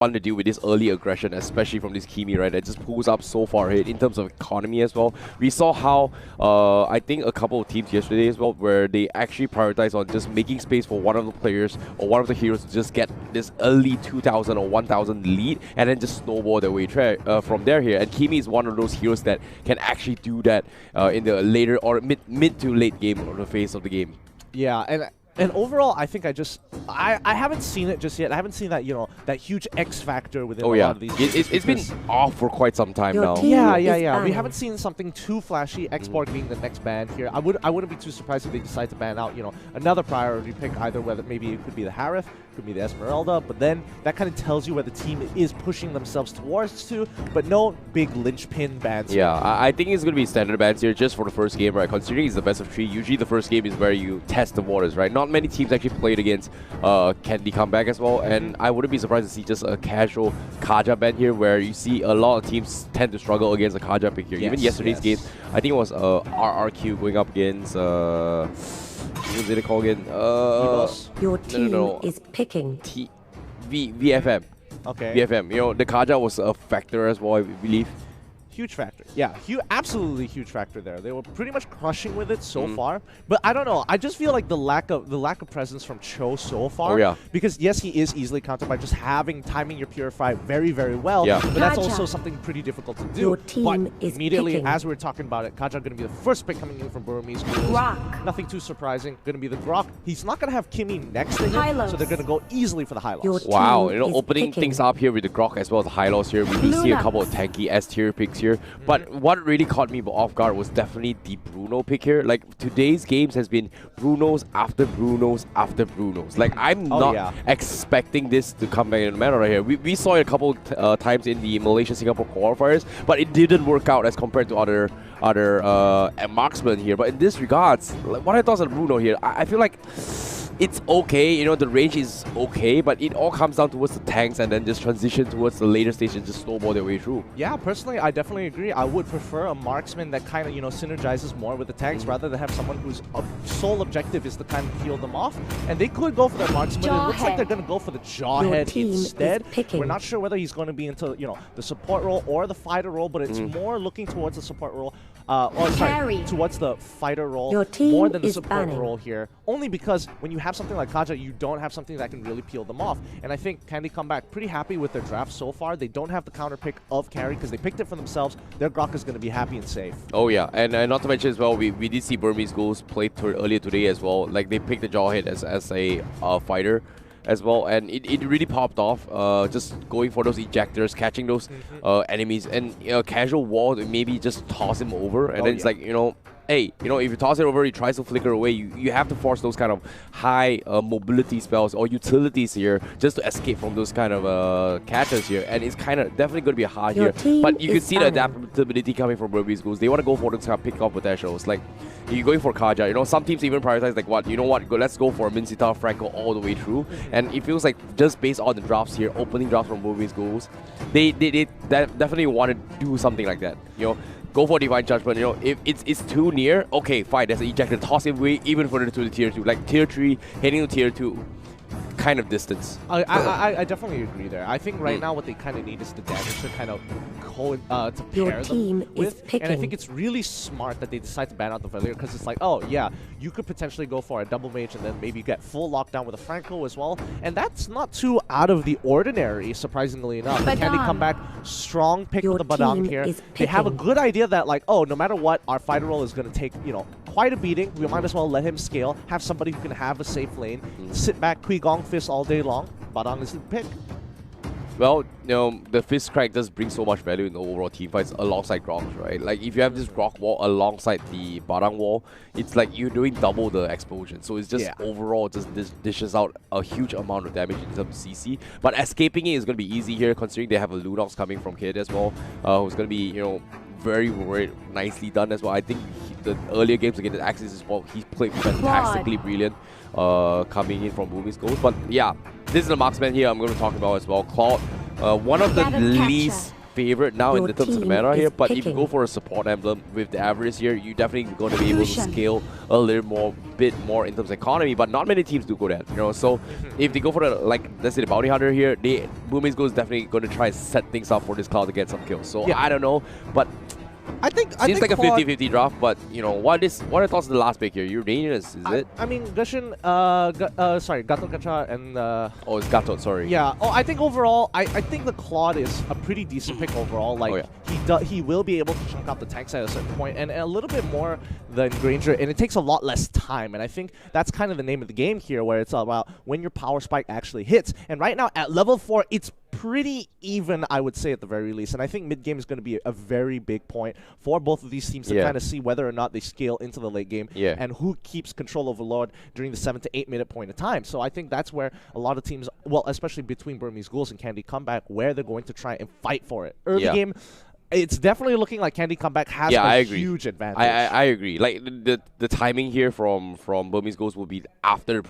fun to deal with this early aggression, especially from this Kimi, right? That just pulls up so far ahead in terms of economy as well. We saw how I think a couple of teams yesterday as well, where they actually prioritize on just making space for one of the players or one of the heroes to just get this early 2,000 or 1,000 lead, and then just snowball their way from there here. And Kimi is one of those heroes that can actually do that in the later or mid to late game on the phase of the game. Yeah, and overall, I think I haven't seen it just yet. I haven't seen that, you know, that huge X factor within a lot of these games. It's been off for quite some time now. Yeah. We haven't seen something too flashy. X-Borg being the next ban here. I wouldn't be too surprised if they decide to ban out, you know, another priority pick, either whether maybe it could be the Harith, could be the Esmeralda, but then that kind of tells you where the team is pushing themselves towards to, but no big linchpin bans. Yeah, I think it's going to be standard bans here just for the first game, right? Considering it's the best of 3, usually the first game is where you test the waters, right? Not many teams actually played against Candy Comeback as well, and I wouldn't be surprised to see just a casual Kaja ban here, where you see a lot of teams tend to struggle against a Kaja pick here. Even yesterday's game, I think it was RRQ going up against what did it call again? Your team is picking VFM. Okay. VFM. You know, the Kaja was a factor as well, I believe. Huge factor. Yeah, absolutely huge factor there. They were pretty much crushing with it so far. But I don't know. I just feel like the lack of presence from Cho so far. Oh, yeah. Because yes, he is easily countered by just timing your Purify very, very well. Yeah. But that's also something pretty difficult to do. Your team is immediately, picking. as we were talking about it, Kaja going to be the first pick coming in from Burmese Ghouls. Grok. Nothing too surprising. Going to be the Grok. He's not going to have Kimi next to him, so they're going to go easily for the high loss. Wow, you know, opening things up here with the Grok as well as the high loss here. We do see a couple of tanky S tier picks here, but what really caught me off guard was definitely the Bruno pick here. Like, today's games has been Brunos after Brunos after Brunos. Like, I'm not expecting this to come back in the matter right here. We saw it a couple times in the Malaysia-Singapore qualifiers, but it didn't work out as compared to other marksmen here. But in this regards, like, what I thought of Bruno here, I feel like it's okay, you know, the range is okay, but it all comes down towards the tanks and then just transition towards the later stage and just snowball their way through. Yeah, personally, I definitely agree. I would prefer a marksman that kind of, you know, synergizes more with the tanks rather than have someone whose sole objective is to kind of peel them off. And they could go for their marksman. It looks like they're going to go for the Jawhead instead. We're not sure whether he's going to be into, you know, the support role or the fighter role, but it's more looking towards the support role. Towards the fighter role more than the support role here. Only because when you have something like Kaja, you don't have something that can really peel them off. And I think Candy come back pretty happy with their draft so far. They don't have the counter pick of carry because they picked it for themselves. Their Grok is going to be happy and safe. Oh yeah, and not to mention as well, we did see Burmese Ghouls play earlier today as well. Like, they picked the Jawhead as a fighter as well, and it really popped off, just going for those ejectors, catching those enemies, and casual wall, maybe just toss him over, and then it's like, you know, hey, you know, if you toss it over, he tries to flicker away, you have to force those kind of high mobility spells or utilities here just to escape from those kind of catchers here, and it's kind of definitely going to be hard here. But you can see the adaptability coming from Burmese Ghouls. They want to go for those kind of pick-off potentials. Like, you're going for Kaja, you know, some teams even prioritize, like, what, you know what, let's go for Mincita, Franco all the way through, and it feels like just based on the drafts here, opening drafts from Burmese Ghouls, they definitely want to do something like that, you know. Go for Divine Judgment, you know, if it's too near, okay, fine, there's an ejector, toss it away even further to the tier 2, like tier 3, heading to tier 2 kind of distance. I definitely agree there. I think right now what they kind of need is the damage to kind of to pair them with. And I think it's really smart that they decide to ban out the Valier, because it's like, oh yeah, you could potentially go for a double mage and then maybe get full lockdown with a Franco as well. And that's not too out of the ordinary, surprisingly enough. Can they come back strong pick with the Badang here? They have a good idea that, like, oh, no matter what, our fighter role is going to take, you know, quite a beating. We might as well let him scale, have somebody who can have a safe lane, sit back, Kui Gong Fist all day long. Badang is the pick. Well, you know, the Fist Crack does bring so much value in the overall team fights alongside Groks, right? Like, if you have this Grok wall alongside the Badang wall, it's like you're doing double the explosion. So it's just overall just dishes out a huge amount of damage in terms of CC. But escaping it is going to be easy here, considering they have a Lunox coming from Kid as well, who's going to be, you know, very, very nicely done as well. I think the earlier games against the Axis as well, he played fantastically brilliant coming in from Burmese Ghouls. But yeah, this is the marksman here I'm going to talk about as well. Cloud, one of the least favorite now in Your the terms of the team meta is here, but if you picking. go for a support emblem with the avarice here, you're definitely going to be able to scale a little bit more in terms of economy, but not many teams do go that, you know. So if they go for the, like, let's say the bounty hunter here, BURMESE Ghoulls is definitely going to try and set things up for this Cloud to get some kills. So I don't know, but I think seems like a Claude, 50-50 draft, but you know, what are thoughts of the last pick here? Uranus, is it? I mean, Gushin, sorry, Gato Gacha and Oh, it's Gato, sorry. yeah. Oh, I think overall, I think the Claude is a pretty decent pick overall. Like he will be able to chunk out the tanks at a certain point, and a little bit more than Granger, and it takes a lot less time. And I think that's kind of the name of the game here, where it's about when your power spike actually hits. And right now at level 4, it's pretty even, I would say, at the very least. And I think mid game is going to be a very big point for both of these teams to kind of see whether or not they scale into the late game and who keeps control over Lord during the 7 to 8 minute point of time. So I think that's where a lot of teams, well, especially between BURMESE Ghouls and Candy Comeback, where they're going to try and fight for it. Early game, it's definitely looking like Candy Comeback has a huge advantage. I agree. Like the timing here from BURMESE Ghoulls will be after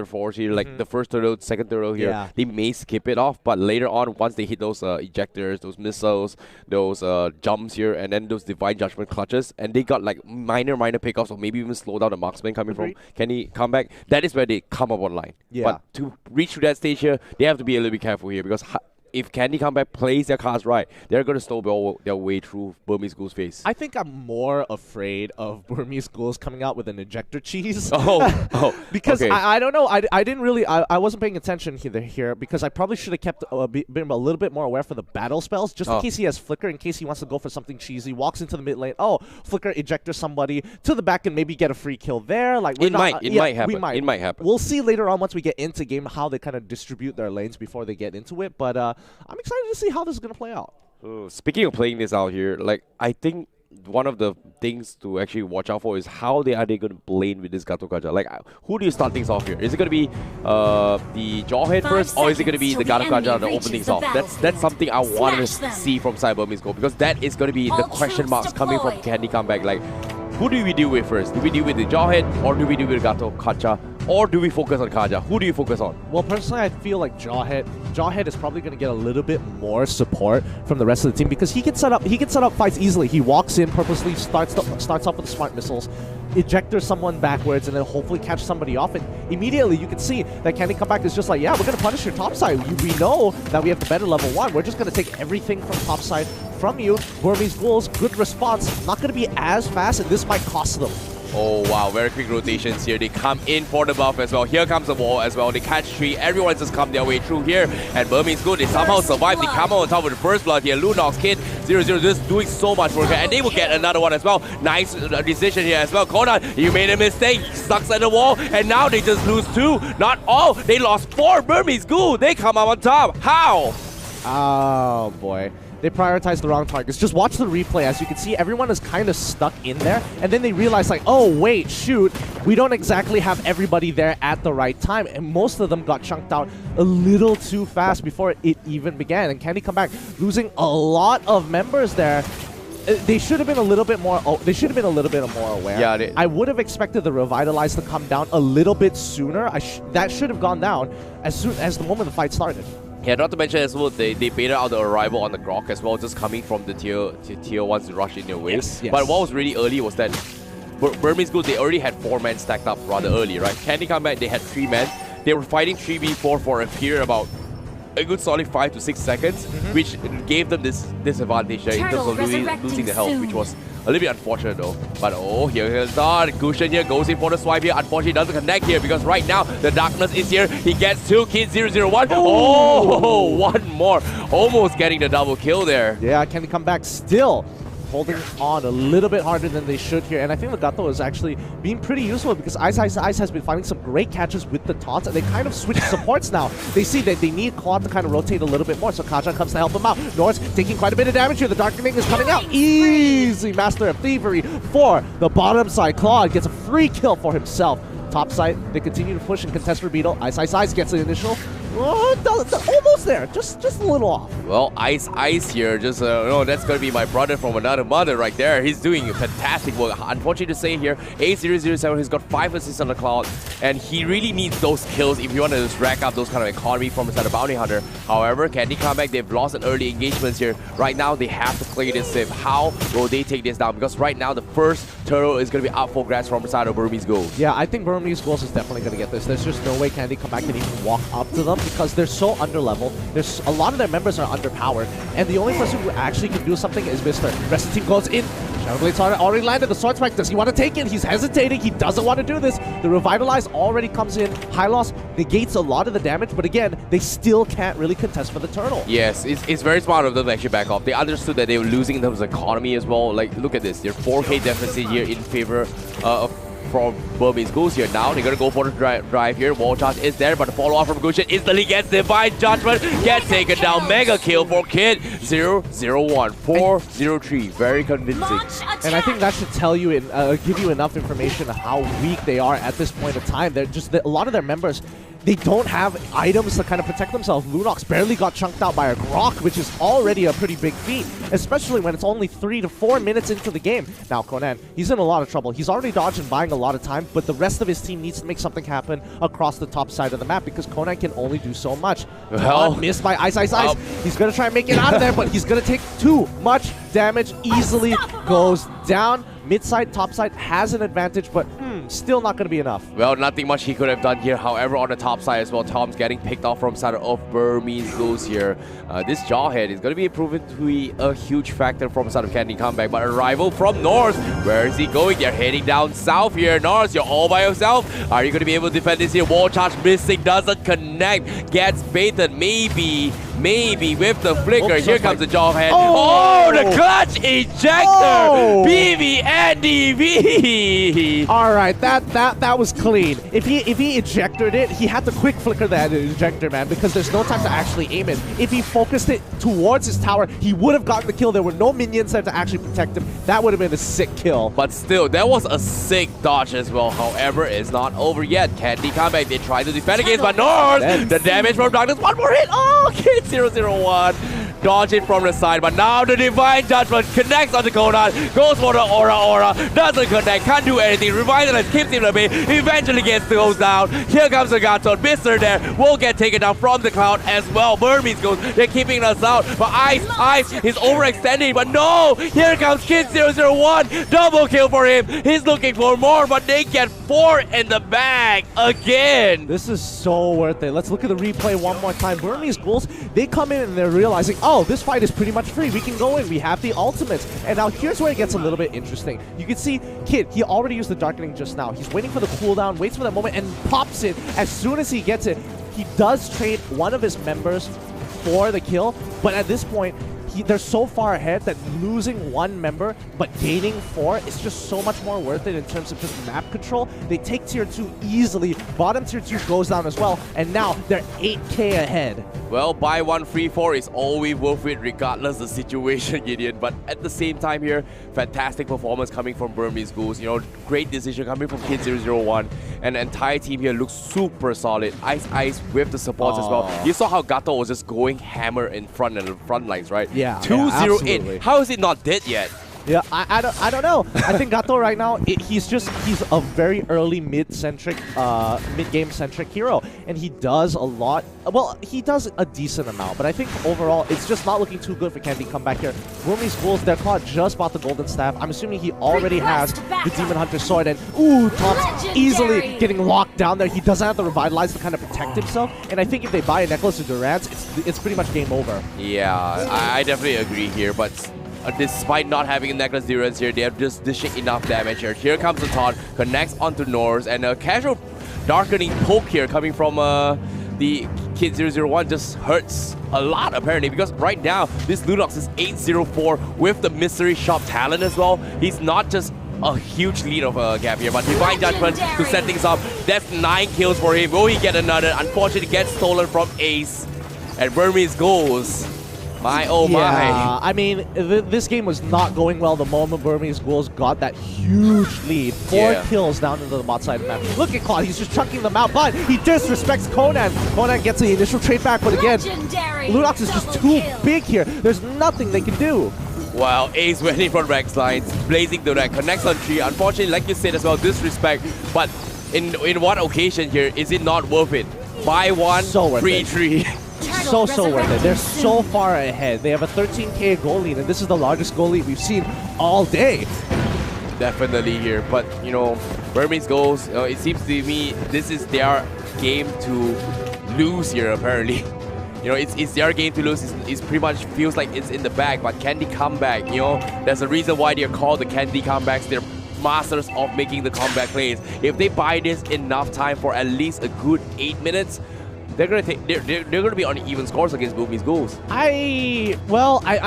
force here. Like the first turtle, second turtle here, they may skip it off, but later on, once they hit those ejectors, those missiles, those jumps here, and then those divine judgment clutches, and they got like minor pickoffs, or maybe even slow down the marksman coming from Candy Comeback. That is where they come up online. But to reach to that stage here, they have to be a little bit careful here, because if Candy Comeback plays their cards right, they're going to snowball their way through BURMESE Ghouls' face. I think I'm more afraid of BURMESE Ghouls coming out with an ejector cheese. Because I don't know. I didn't really. I wasn't paying attention here because I probably should have kept been a little bit more aware for the battle spells, just in case he has Flicker, in case he wants to go for something cheesy. Walks into the mid lane. Oh, Flicker ejector somebody to the back and maybe get a free kill there. Like it might happen. It might happen. We'll see later on once we get into game how they kind of distribute their lanes before they get into it. But I'm excited to see how this is going to play out. Speaking of playing this out here, like, I think one of the things to actually watch out for is how are they going to lane with this Gato Gacha. Like, who do you start things off here? Is it going to be the Jawhead first, or is it going to be the Gato Gacha to open things off? That's something I want to see from BURMESE Ghoulls, because that is going to be the question marks coming from Candy Comeback. Like, who do we deal with first? Do we deal with the Jawhead, or do we deal with Gato Gacha? Or do we focus on Kaja? Who do you focus on? Well, personally, I feel like Jawhead is probably going to get a little bit more support from the rest of the team, because he can set up fights easily. He walks in purposely, starts off with the smart missiles, ejector someone backwards, and then hopefully catch somebody off. And immediately you can see that Candy Comeback is just like, yeah, we're going to punish your top side. We know that we have the better level 1. We're just going to take everything from top side from you. BURMESE Ghouls, good response. Not going to be as fast, and this might cost them. Oh wow, very quick rotations here. They come in for the buff as well. Here comes the wall as well. They catch 3. Everyone just come their way through here. And BURMESE Ghoulls, they somehow survive. They come on top with the first blood here. Lunox, Kid, 0-0 just doing so much work here. And they will get another one as well. Nice decision here as well. Conan, you made a mistake. Stuck at the wall. And now they just lose 2. Not all. They lost 4. BURMESE Ghoulls, they come up on top. How? Oh boy. They prioritized the wrong targets. Just watch the replay. As you can see, everyone is kind of stuck in there. And then they realize, like, oh, wait, shoot. We don't exactly have everybody there at the right time. And most of them got chunked out a little too fast before it even began. And Candy Comeback losing a lot of members there. They should have been a little bit more. They should have been a little bit more aware. Yeah, I would have expected the Revitalize to come down a little bit sooner. That should have gone down as soon as the moment the fight started. Yeah, not to mention as well, they baited out the arrival on the Grok as well, just coming from the tier 1s to rush in their way. Yes. But what was really early was that BURMESE Ghoulls, they already had 4 men stacked up rather early, right? Candy Comeback, they had 3 men. They were fighting 3v4 for a period about a good solid 5 to 6 seconds, which gave them this disadvantage in terms of losing the health, which was a little bit unfortunate though. But oh, here's on. Gushin here goes in for the swipe here. Unfortunately, doesn't connect here because right now the darkness is here. He gets 2 kills, 0-0-1. Oh, 1 more. Almost getting the double kill there. Yeah, Candy Comeback still holding on a little bit harder than they should here. And I think the Gato is actually being pretty useful because Ice has been finding some great catches with the taunts, and they kind of switch supports now. They see that they need Claude to kind of rotate a little bit more, so Kaja comes to help them out. Norse taking quite a bit of damage here. The Darkening is coming out. Easy Master of Thievery for the bottom side. Claude gets a free kill for himself. Top side, they continue to push and contest for Beetle. Ice gets the initial. Oh, almost there. Just a little off. Well, Ice here. Just, no, that's going to be my brother from another mother right there. He's doing fantastic work. Unfortunately to say here, A007, he's got 5 assists on the cloud, and he really needs those kills if you want to just rack up those kind of economy from inside the Bounty Hunter. However, can they come back? They've lost an early engagement here. Right now, they have to play this safe. How will they take this down? Because right now, the first turtle is going to be up for grabs from inside of Burmese Ghouls. Yeah, I think Burmese Ghouls is definitely going to get this. There's just no way Candy Comeback can even walk up to them because they're so underleveled. There's a lot of their members are underpowered, and the only person who actually can do something is Mr. Rest of the team goes in. Shadowblade's already landed the sword spike. Does he want to take it? He's hesitating. He doesn't want to do this. The Revitalize already comes in. High Loss negates a lot of the damage, but again, they still can't really contest for the turtle. Yes, it's very smart of them to actually back off. They understood that they were losing in terms of economy as well. Like, look at this. Their 4K deficit here in favor from Burmese Ghouls here. Now they're gonna go for the drive here. Wall charge is there, but the follow-up from Gushin instantly gets Divine Judgment. Gets taken down. Mega kill for Kid. 0-0-1. 4-0-3. Very convincing. And I think that should tell you, give you enough information on how weak they are at this point of time. They're just, a lot of their members, they don't have items to kind of protect themselves. Lunox barely got chunked out by a Grok, which is already a pretty big feat, especially when it's only 3 to 4 minutes into the game. Now, Conan, he's in a lot of trouble. He's already dodged and buying a lot of time, but the rest of his team needs to make something happen across the top side of the map because Conan can only do so much. Well, missed by Ice. He's going to try and make it out of there, but he's going to take too much damage. Easily goes down. Mid side, top side has an advantage, but still not going to be enough. Well, nothing much he could have done here. However, on the top side as well, Tom's getting picked off from side of Burmese Ghouls here. This Jawhead is going to be proven to be a huge factor from side of Candy Comeback, but a rival from North. Where is he going? They're heading down south here. North, you're all by yourself. Are you going to be able to defend this here? Wall charge missing, doesn't connect. Gets baited, maybe with the flicker. Here comes the Jawhead. Oh, the clutch ejector! BB and DV! Alright, that was clean. If he ejected it, he had to quick flicker that ejector, man, because there's no time to actually aim it. If he focused it towards his tower, he would have gotten the kill. There were no minions there to actually protect him. That would have been a sick kill. But still, that was a sick dodge as well. However, it's not over yet. Candy Comeback, they try to defend against, but North, the damage from Darkness, one more hit. Oh, okay, 0-0-1. Dodge it from the side, but now the Divine Judgment connects onto Conan, goes for the Aura, doesn't connect, can't do anything. Revitalize keeps him away, eventually goes down. Here comes the Gaton, Mister there will get taken down from the cloud as well. Burmese goes, they're keeping us out, but Ice is overextending, but no! Here comes Kid 0-0-1, double kill for him. He's looking for more, but they get 4 in the bag again. This is so worth it. Let's look at the replay one more time. Burmese Ghouls, they come in and they're realizing, oh, this fight is pretty much free. We can go in. We have the ultimates. And now here's where it gets a little bit interesting. You can see Kid, he already used the Darkening just now. He's waiting for the cooldown, waits for that moment, and pops it. As soon as he gets it, he does trade one of his members for the kill. But at this point, they're so far ahead that losing one member but gaining 4 is just so much more worth it in terms of just map control. They take tier 2 easily. Bottom tier 2 goes down as well, and now they're 8K ahead. Well, buy 1 free 4 is always worth it regardless of the situation, Gideon. But at the same time here, fantastic performance coming from Burmese Ghouls. You know, great decision coming from Kid 0-0-1. And the entire team here looks super solid. Ice with the supports as well. You saw how Gato was just going hammer in front and the front lines, right? Yeah. 2-0-8. How is it not dead yet? Yeah, I don't know. I think Gato right now, he's a very early mid-centric, mid-game centric hero, and he does a lot. Well, he does a decent amount, but I think overall it's just not looking too good for Candy Comeback here. Burmese Ghouls, their cloud just bought the Golden Staff. I'm assuming he already has the Demon Hunter sword, and ooh, Tom's easily getting locked down there. He doesn't have to revitalize to kind of protect himself, and I think if they buy a necklace of Durance, it's pretty much game over. Yeah, I definitely agree here, but despite not having a necklace Durance here, they are just dishing enough damage here. Here comes the taunt, connects onto Norse, and a casual darkening poke here coming from the Kid 0-0-1 just hurts a lot apparently, because right now this Lunox is 8-0-4 with the Mystery Shop talent as well. He's not just a huge lead of a gap here, but Divine Judgment to set things up. That's 9 kills for him. Will he get another? Unfortunately, gets stolen from Ace. And Burmese Ghouls My oh Yeah, my. I mean, this game was not going well the moment Burmese Ghouls got that huge lead. 4 kills down into the bot side of the map. Look at Claude, he's just chunking them out, but he disrespects Conan. Conan gets the initial trade back, but again, Lunox is just too big here. There's nothing they can do. Wow, Ace went in front of Rex lines, blazing to that, connects on 3. Unfortunately, like you said as well, disrespect. But in one occasion here, is it not worth it? Buy one, So free 3. So worth it. They're so far ahead. They have a 13k goal lead, and this is the largest goal lead we've seen all day. Definitely here, but you know, Burmese Ghouls, it seems to me this is their game to lose here apparently. You know, it's their game to lose. It's pretty much feels like it's in the bag, but can they come back? You know, there's a reason why they're called the Candy comebacks. They're masters of making the comeback plays. If they buy this enough time for at least a good 8 minutes, they're gonna be on even scores against Burmese Ghouls. I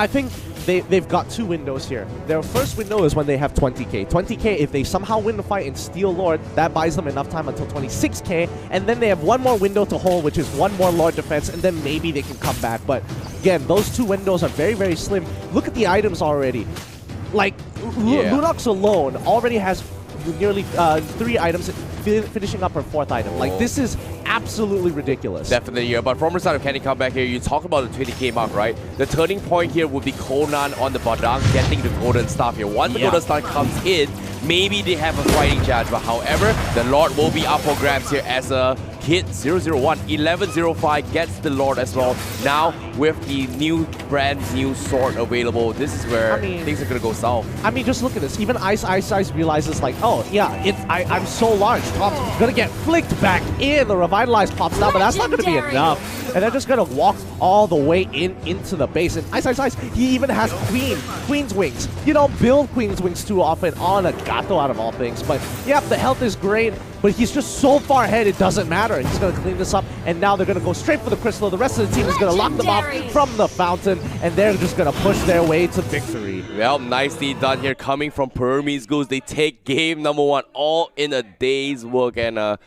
think they've got 2 windows here. Their first window is when they have 20k. 20k, if they somehow win the fight and steal Lord, that buys them enough time until 26k, and then they have 1 more window to hold, which is 1 more Lord defense, and then maybe they can come back. But again, those 2 windows are very, very slim. Look at the items already. Like, Lunox alone already has nearly 3 items, finishing up her 4th item. Like, this is absolutely ridiculous. Definitely, yeah. But from the side of Candy Comeback here, you talk about the 20k mark, right? The turning point here would be Conan on the Badang getting the golden staff here. Once the golden staff comes in, maybe they have a fighting chance. But however, the Lord will be up for grabs here as a hit 001. 1105 gets the Lord as well. Now, with the brand new sword available, this is where things are going to go south. I mean, just look at this. Even Ice realizes, like, oh, yeah, I'm so large. Pop's going to get flicked back in. The Revitalize pops down, but that's not going to be enough. And they're just going to walk all the way into the base. And Ice, he even has Queen's Wings. You don't build Queen's Wings too often on a Gato out of all things. But, yeah, the health is great. But he's just so far ahead, it doesn't matter. He's going to clean this up, and now they're going to go straight for the crystal. The rest of the team is going to lock them off from the fountain, and they're just going to push their way to victory. Well, nicely done here coming from Burmese Ghouls. They take game number 1 all in a day's work, and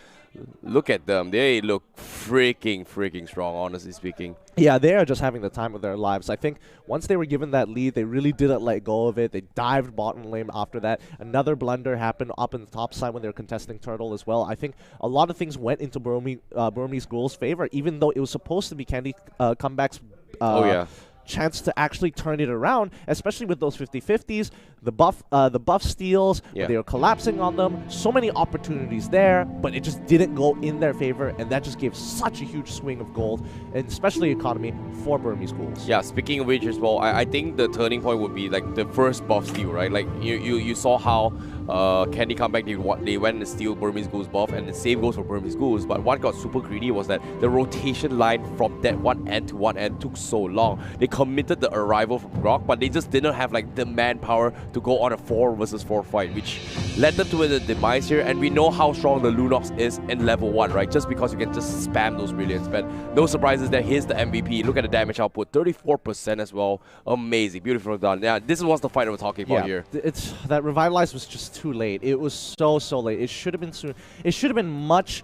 look at them. They look freaking strong, honestly speaking. Yeah, they are just having the time of their lives. I think once they were given that lead, they really didn't let go of it. They dived bottom lane after that. Another blunder happened up in the top side when they were contesting Turtle as well. I think a lot of things went into Burmese Ghouls' favor, even though it was supposed to be Candy Comeback's chance to actually turn it around, especially with those 50-50s, the buff steals, they were collapsing on them. So many opportunities there, but it just didn't go in their favor, and that just gave such a huge swing of gold, and especially economy for Burmese Ghouls. Yeah, speaking of which as well, I think the turning point would be like the first buff steal, right? Like you saw how Candy Comeback, they went and steal Burmese Ghouls buff, and the same goes for Burmese Ghouls. But what got super greedy was that the rotation line from that one end to one end took so long. They committed the arrival from Grok, but they just didn't have like the manpower to go on a 4 versus 4 fight, which led them to the demise here. And we know how strong the Lunox is in level 1, right? Just because you can just spam those brilliants. But no surprises there. Here's the MVP. Look at the damage output, 34% as well. Amazing, beautiful done. Yeah, this was the fight we're talking about here. That Revitalize was just too late. It was so late. It should have been soon. It should have been much